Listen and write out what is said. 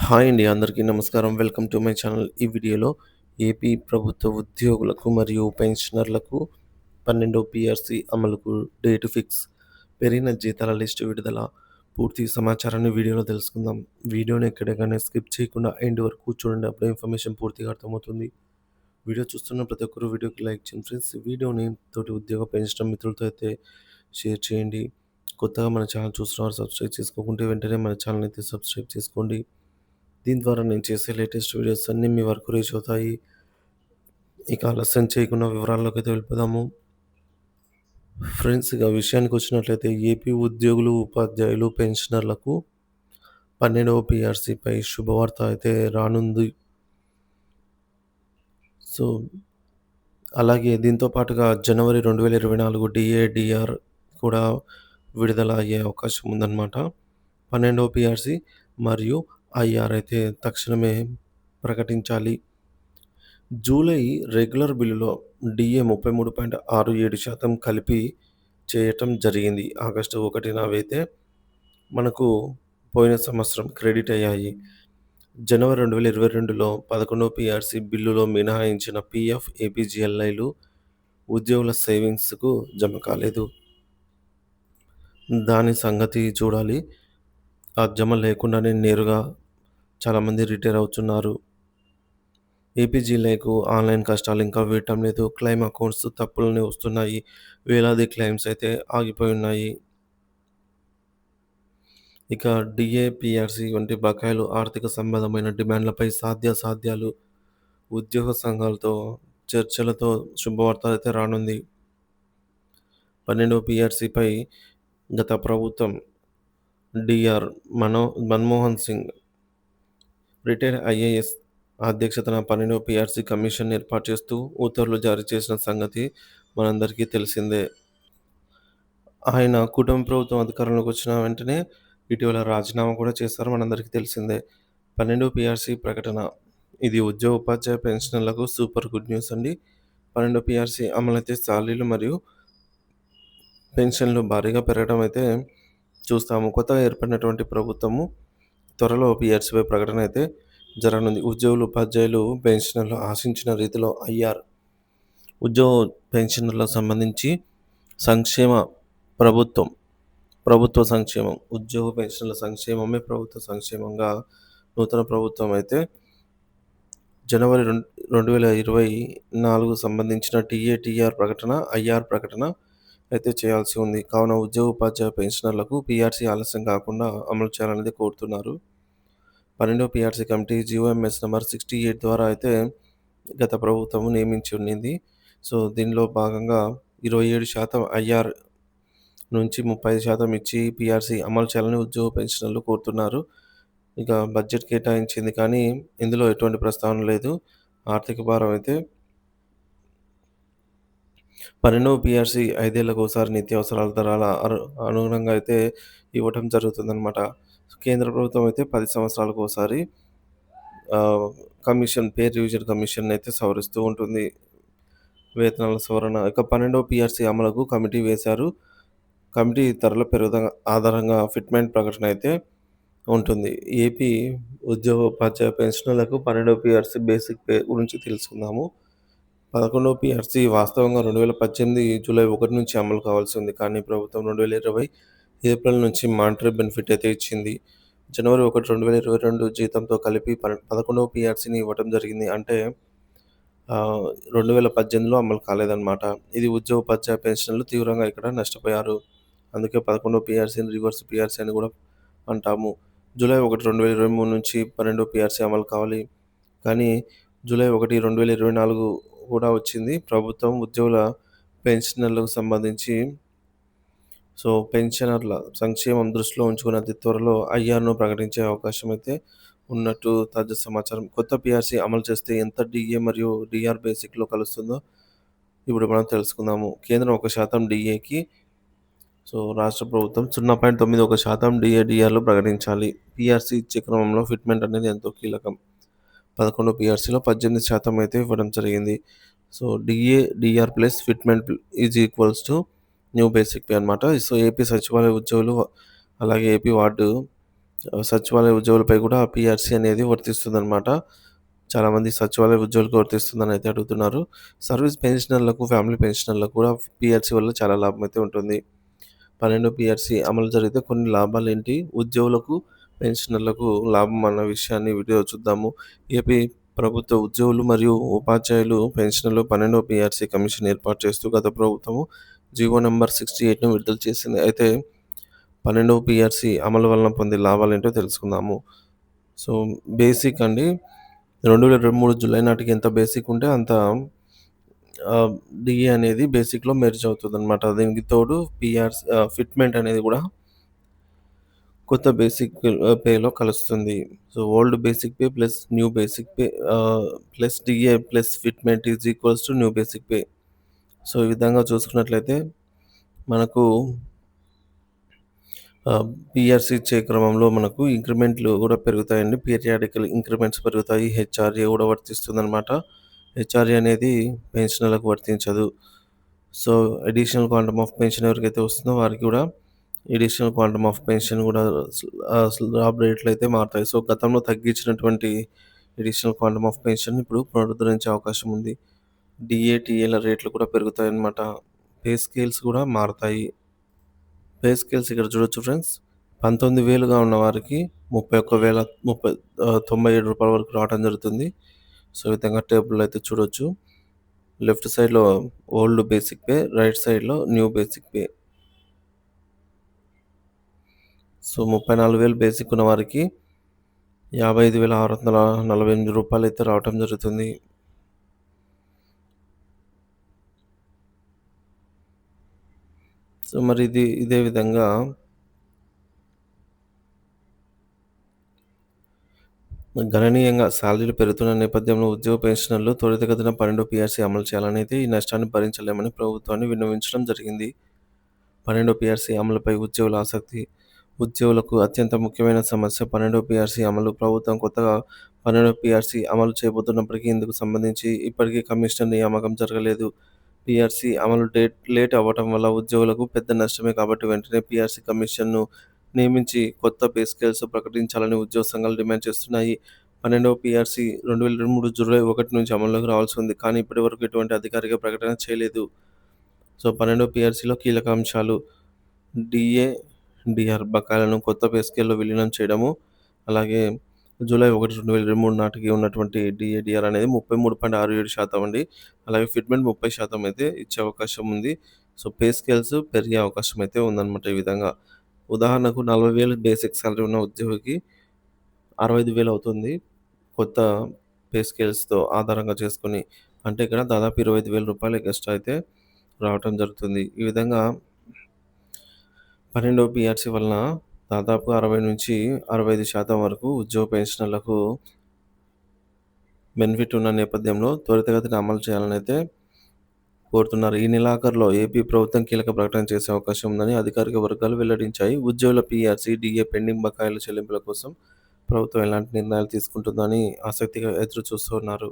Hi అండి. అందరికీ నమస్కారం. Welcome to my channel. ఈ వీడియోలో ఏపీ ప్రభుత్వ ఉద్యోగులకు మరియు పెన్షనర్లకు 12 పీఆర్సీ అమలుకు డేట్ ఫిక్స్, పెరిగిన జీతాల లిస్టు విడుదల, పూర్తి సమాచారాన్ని వీడియోలో తెలుసుకుందాం. వీడియోని ఎక్కడికైనా స్కిప్ చేయకుండా ఎండ్ వరకు చూడండి. అప్పుడే ఇన్ఫర్మేషన్ పూర్తిగా అర్థమవుతుంది. వీడియో చూస్తున్న ప్రతి ఒక్కరు వీడియోకి లైక్ చేయండి ఫ్రెండ్స్. ఈ వీడియోని తోటి ఉద్యోగ పెన్షన్ మిత్రులతో అయితే షేర్ చేయండి. కొత్తగా మన ఛానల్ చూస్తున్నారు సబ్స్క్రైబ్ చేసుకోకుంటే వెంటనే మన ఛానల్ అయితే సబ్స్క్రైబ్ చేసుకోండి. దీని ద్వారా నేను చేసే లేటెస్ట్ వీడియోస్ అన్నీ మీ వరకు రీచ్ అవుతాయి. ఇక ఆలస్యం చేయకుండా వివరాల్లోకి అయితే వెళ్ళిపోదాము. ఫ్రెండ్స్, ఇక విషయానికి వచ్చినట్లయితే ఏపీ ఉద్యోగులు, ఉపాధ్యాయులు, పెన్షనర్లకు 12వ పీఆర్సీపై శుభవార్త అయితే రానుంది. సో అలాగే దీంతో పాటుగా జనవరి 2024 డిఏ, డిఆర్ కూడా విడుదల అయ్యే అవకాశం ఉందన్నమాట. 12వ పీఆర్సీ మరియు ఐఆర్ అయితే తక్షణమే ప్రకటించాలి. జూలై రెగ్యులర్ బిల్లులో డిఏ 33.67% కలిపి చేయటం జరిగింది. ఆగస్టు 1న అవైతే మనకు పోయిన సంవత్సరం క్రెడిట్ అయ్యాయి. జనవరి 2022లో 11వ పీఆర్సీ బిల్లులో మినహాయించిన పీఎఫ్, ఏపీజీఎల్ఐలు ఉద్యోగుల సేవింగ్స్‌కు జమ కాలేదు. దాని సంగతి చూడాలి. ఆ జమ లేకుండానే నేరుగా చాలామంది రిటైర్ అవుతున్నారు. ఏపీజీఎల్ఐకు ఆన్‌లైన్ కష్టాలు ఇంకా వీడటం లేదు. క్లెయిమ్ అకౌంట్స్ తప్పులనే వస్తున్నాయి. వేలాది క్లెయిమ్స్ అయితే ఆగిపోయి ఉన్నాయి. ఇక డిఏ, పీఆర్సీ వంటి బకాయిలు, ఆర్థిక సంబంధమైన డిమాండ్లపై సాధ్యాసాధ్యాలు, ఉద్యోగ సంఘాలతో చర్చలతో శుభవార్త అయితే రానుంది. 12వ పీఆర్సీపై గత ప్రభుత్వం Dr Manmohan Singh retired IAS అధ్యక్షతన 12వ పీఆర్సీ కమిషన్ ఏర్పాటు చేస్తూ ఉత్తర్వులు జారీ చేసిన సంగతి మనందరికీ తెలిసిందే. ఆయన కుటుంబ ప్రభుత్వం అధికారంలోకి వచ్చిన వెంటనే ఇటీవల రాజీనామా కూడా చేశారు, మనందరికీ తెలిసిందే. 12వ పీఆర్సీ ప్రకటన, ఇది ఉద్యోగ, ఉపాధ్యాయ, పెన్షనర్లకు సూపర్ గుడ్ న్యూస్ అండి. 12వ పీఆర్సీ అమలైతే సాలరీలు మరియు పెన్షన్లు భారీగా పెరగడం అయితే చూస్తాము. కొత్తగా ఏర్పడినటువంటి ప్రభుత్వము త్వరలో పీఆర్సీపై ప్రకటన అయితే జరగనుంది. ఉద్యోగులు, ఉపాధ్యాయులు, పెన్షనర్లు ఆశించిన రీతిలో ఐఆర్, ఉద్యోగ పెన్షనర్లకు సంబంధించి సంక్షేమ ప్రభుత్వ సంక్షేమం, ఉద్యోగ పెన్షన్ల సంక్షేమమే ప్రభుత్వ సంక్షేమంగా నూతన ప్రభుత్వం అయితే జనవరి 2024 సంబంధించిన టీఏ, టీఆర్ ప్రకటన, ఐఆర్ ప్రకటన అయితే చేయాల్సి ఉంది. కావున ఉద్యోగ, ఉపాధ్యాయ, పెన్షనర్లకు పీఆర్సీ ఆలస్యం కాకుండా అమలు చేయాలనేది కోరుతున్నారు. 12వ పీఆర్సీ కమిటీ జీఓఎంఎస్ నంబర్ 68 ద్వారా అయితే గత ప్రభుత్వం నియమించి ఉండింది. సో దీనిలో భాగంగా 27% ఐఆర్ నుంచి 35% ఇచ్చి పీఆర్సీ అమలు చేయాలని ఉద్యోగ పెన్షనర్లు కోరుతున్నారు. ఇక బడ్జెట్ కేటాయించింది కానీ ఇందులో ఎటువంటి ప్రస్తావన లేదు. ఆర్థిక భారం అయితే 12వ పీఆర్సీ 5 ఏళ్లకు ఒకసారి నిత్యావసరాల ధరల అనుగుణంగా అయితే ఇవ్వటం జరుగుతుందన్నమాట. కేంద్ర ప్రభుత్వం అయితే 10 సంవత్సరాలకు ఒకసారి పే రివిజన్ కమిషన్ అయితే సవరిస్తూ ఉంటుంది, వేతనాల సవరణ. ఇక 12వ పీఆర్సీ అమలుకు కమిటీ వేశారు. కమిటీ ధరల పెరుగుదల ఆధారంగా ఫిట్మెంట్ ప్రకటన అయితే ఉంటుంది. ఏపీ ఉద్యోగ, ఉపాధ్యాయ, పెన్షనర్లకు 12వ పీఆర్సీ బేసిక్ పే గురించి తెలుసుకుందాము. 11వ పీఆర్సీ వాస్తవంగా 2018 జూలై 1 నుంచి అమలు కావాల్సి ఉంది. కానీ ప్రభుత్వం 2020 ఏప్రిల్ నుంచి మానిటరీ బెనిఫిట్ అయితే ఇచ్చింది. జనవరి 1, 2022 జీతంతో కలిపి 11వ పీఆర్సీని ఇవ్వడం జరిగింది. అంటే 2018లో అమలు కాలేదన్నమాట. ఇది ఉద్యోగ, ఉపాధ్యాయ, పెన్షనర్లు తీవ్రంగా ఇక్కడ నష్టపోయారు. అందుకే 11వ పీఆర్సీని రివర్స్ పీఆర్సీ అని కూడా అంటాము. జూలై 1, 2023 నుంచి 12వ పీఆర్సీ అమలు కావాలి. కానీ జూలై 1, 2024 కూడా వచ్చింది. ప్రభుత్వం ఉద్యోగుల పెన్షనర్లకు సంబంధించి పెన్షనర్ల సంక్షేమం దృష్టిలో ఉంచుకుని అతి త్వరలో ఐఆర్ను ప్రకటించే అవకాశం అయితే ఉన్నట్టు తాజా సమాచారం. కొత్త పీఆర్సీ అమలు చేస్తే ఎంత డిఏ మరియు డిఆర్ బేసిక్లో కలుస్తుందో ఇప్పుడు మనం తెలుసుకుందాము. కేంద్రం 1% డిఏకి, రాష్ట్ర ప్రభుత్వం 0.91% డిఏ, డిఆర్లు ప్రకటించాలి. పీఆర్సీ ఇచ్చే క్రమంలో ఫిట్మెంట్ అనేది ఎంతో కీలకం. 11వ పీఆర్సీలో 18% అయితే ఇవ్వడం జరిగింది. DA, DR plus fitment is equals to new basic pay అనమాట. ఏపీ సచివాలయ ఉద్యోగులు అలాగే ఏపీ వార్డు సచివాలయ ఉద్యోగులపై కూడా పీఆర్సీ అనేది వర్తిస్తుందనమాట. చాలామంది సచివాలయ ఉద్యోగులకు వర్తిస్తుందని అయితే అడుగుతున్నారు. సర్వీస్ పెన్షనర్లకు, ఫ్యామిలీ పెన్షనర్లకు కూడా పీఆర్సీ వల్ల చాలా లాభమైతే ఉంటుంది. 12 పీఆర్సీ అమలు జరిగితే కొన్ని లాభాలేంటి? ఉద్యోగులకు, పెన్షనర్లకు లాభం అన్న విషయాన్ని వీడియో చూద్దాము. ఏపీ ప్రభుత్వ ఉద్యోగులు మరియు ఉపాధ్యాయులు పెన్షనర్లు 12వ పీఆర్సీ కమిషన్ ఏర్పాటు చేస్తూ గత ప్రభుత్వము జీవో నంబర్ 68ను విడుదల చేసింది. అయితే 12వ పీఆర్సీ అమలు వలన పొందే లాభాలేంటో తెలుసుకుందాము. సో, బేసిక్ అండి 2023 జులై నాటికి ఎంత బేసిక్ ఉంటే అంత డీఏ అనేది బేసిక్‌లో మెర్జ్ అవుతదనమాట. దీనికి తోడు ఫిట్‌మెంట్ అనేది కూడా కొత్త బేసిక్ పేలో కలుస్తుంది. So, old basic pay plus new basic pay plus DA plus fitment is equals to new basic pay. So, ఈ విధంగా చూసుకున్నట్లయితే మనకు పీఆర్సీ ఇచ్చే క్రమంలో మనకు ఇంక్రిమెంట్లు కూడా పెరుగుతాయండి. పీరియాడికల్ ఇంక్రిమెంట్స్ పెరుగుతాయి. హెచ్ఆర్ఏ కూడా వర్తిస్తుందనమాట. హెచ్ఆర్ఏ అనేది పెన్షనర్లకు వర్తించదు. So, additional quantum of pension ఎవరికైతే వస్తుందో వారికి కూడా అడిషనల్ క్వాంటమ్ ఆఫ్ పెన్షన్ కూడా స్లాబ్ రేట్లు అయితే మారుతాయి. సో, గతంలో తగ్గించినటువంటి అడిషనల్ క్వాంటమ్ ఆఫ్ పెన్షన్ ఇప్పుడు పునరుద్ధరించే అవకాశం ఉంది. డీఏ, టీఏల రేట్లు కూడా పెరుగుతాయన్నమాట. పే స్కేల్స్ కూడా మారతాయి. పే స్కేల్స్ ఇక్కడ చూడొచ్చు ఫ్రెండ్స్. 19,000గా ఉన్న వారికి 97 వరకు రావడం జరుగుతుంది. సో, ఈ విధంగా టేబుల్‌లో అయితే చూడొచ్చు. లెఫ్ట్ సైడ్‌లో ఓల్డ్ బేసిక్ పే, రైట్ సైడ్‌లో new basic pay. So, 34,000 basic ఉన్న వారికి రూ. 55,648 అయితే రావటం జరుగుతుంది. సో, మరి ఇదే విధంగా గణనీయంగా సాలరీలు పెరుగుతున్న నేపథ్యంలో ఉద్యోగ పెన్షనర్లు త్వరితగతిన 12 పీఆర్సీ అమలు చేయాలనైతే ఈ నష్టాన్ని భరించలేమని ప్రభుత్వాన్ని విన్నవించడం జరిగింది. 12 పీఆర్సీ అమలుపై ఉద్యోగుల ఆసక్తి. ఉద్యోగులకు అత్యంత ముఖ్యమైన సమస్య 12 పీఆర్సీ అమలు. ప్రభుత్వం కొత్తగా 12 పీఆర్సీ అమలు చేయబోతున్నప్పటికీ ఇందుకు సంబంధించి ఇప్పటికీ కమిషనర్ నియామకం జరగలేదు. పీఆర్సీ అమలు లేట్ అవ్వటం వల్ల ఉద్యోగులకు పెద్ద నష్టమే కాబట్టి వెంటనే పీఆర్సీ కమిషన్‌ను నియమించి కొత్త పే స్కేల్స్ ప్రకటించాలని ఉద్యోగ సంఘాలు డిమాండ్ చేస్తున్నాయి. 12వ పీఆర్సీ 2023 జూలై 1 నుంచి అమల్లోకి రావాల్సి ఉంది. కానీ ఇప్పటివరకు ఎటువంటి అధికారిక ప్రకటన చేయలేదు. సో, 12వ పీఆర్సీలో కీలక అంశాలు డీఏ, డీఆర్ బకాయిలను కొత్త పే స్కేల్‌లో విలీనం చేయడము. అలాగే జూలై 1, 2023 నాటికి ఉన్నటువంటి డీఏ, డీఆర్ అనేది 33.67% అండి. అలాగే ఫిట్‌మెంట్ 30% అయితే ఇచ్చే అవకాశం ఉంది. సో, పే స్కేల్స్ పెరిగే అవకాశం అయితే ఉందన్నమాట ఈ విధంగా. ఉదాహరణకు 40,000 బేసిక్ సాలరీ ఉన్న ఉద్యోగికి 65,000 అవుతుంది. కొత్త పే స్కేల్స్‌తో ఆధారంగా చేసుకొని. అంటే ఇక్కడ దాదాపు రూ. 25,000 ఎక్స్‌ట్రా అయితే రావటం జరుగుతుంది. ఈ విధంగా 12వ పీఆర్సీ వలన దాదాపు 60-65% వరకు ఉద్యోగ పెన్షనర్లకు బెనిఫిట్ ఉన్న నేపథ్యంలో త్వరితగతిన అమలు చేయాలనైతే కోరుతున్నారు. ఈ నెలాఖరులో ఏపీ ప్రభుత్వం కీలక ప్రకటన చేసే అవకాశం ఉందని అధికారిక వర్గాలు వెల్లడించాయి. ఉద్యోగుల పీఆర్సీ, డీఏ పెండింగ్ బకాయిల చెల్లింపుల కోసం ప్రభుత్వం ఎలాంటి నిర్ణయాలు తీసుకుంటుందో అని ఆసక్తిగా ఎదురు చూస్తున్నారు.